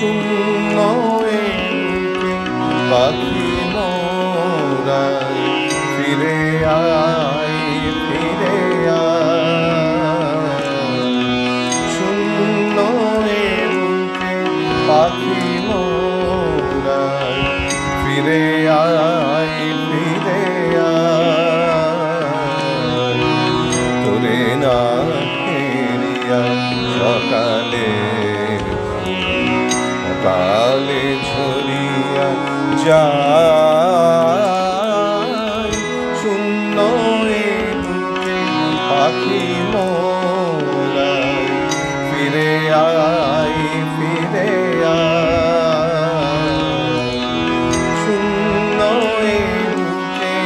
শূন্য এ বুকে পাখি মোরা ফিরে আয় ফিরে আয়। শূন্য এ বুকে পাখি মোরা ফিরে আয় ফিরে আয়। তোরে না ফিরিয়া সকালে কালে ঝরিয়া যায়। শূন্য এ বুকে পাখি মোরা ফিরে আয় ফিরে আয়। শূন্য এ বুকে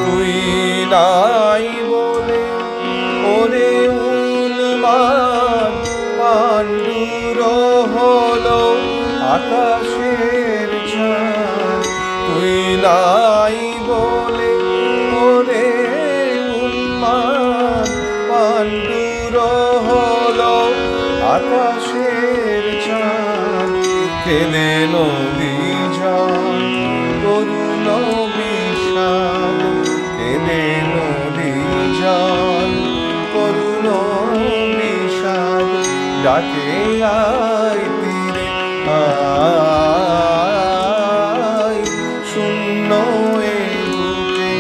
তুই নাই বলে ওরে উন্মাদ পাণ্ডুর হলো আকাশের চাঁদ। তুই নাই বলে ওরে উন্মাদ পাণ্ডুর হলো আকাশের চাঁদ। কেঁদে নদী জল করুণ বিষাদ, কেঁদে নদী জল করুণ বিষাদ। ডাকে আয় তীরে আয়। শূন্য এ বুকে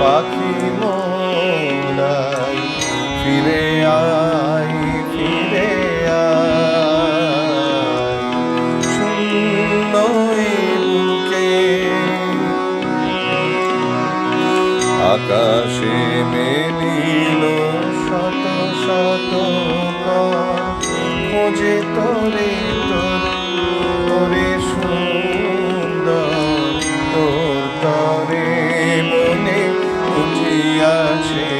পাখি মোরাই ফিরে আয় ফিরে আয়। শূন্য এ বুকে আকাশে মেলিল শত শত খোঁজে তোরে তোরে সুন্দর তোর তরে মনে উঠিয়াছে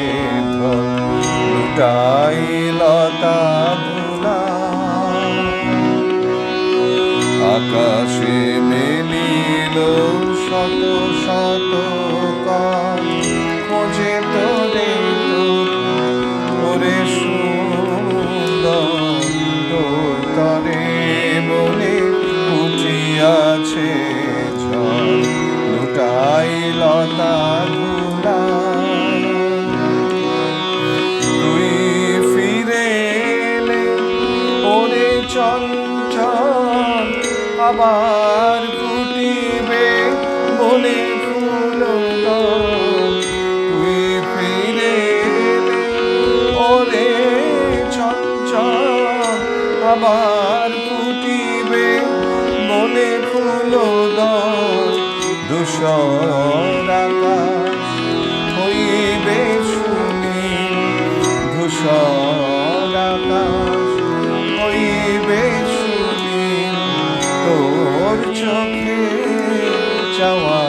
লুটাই লতা ধুলা। আকাশে মেলিল শত শত খোঁজে তোরে তোরে সুন্দর তোর তরে মনে উঠিয়াছে ঝড় লুটাই লতা ধুলা। তুই ফিরে এলে ওরে চঞ্চল আবার ফুটিবে বনে ফুল। তুই ফিরে এলে ওরে চঞ্চল আবার ফুটিবে বনে ফুল। ধূসর আকাশ হইবে সুনীল, ধূসর আকাশ হইবে সুনীল। তোর চোখে চাওয়া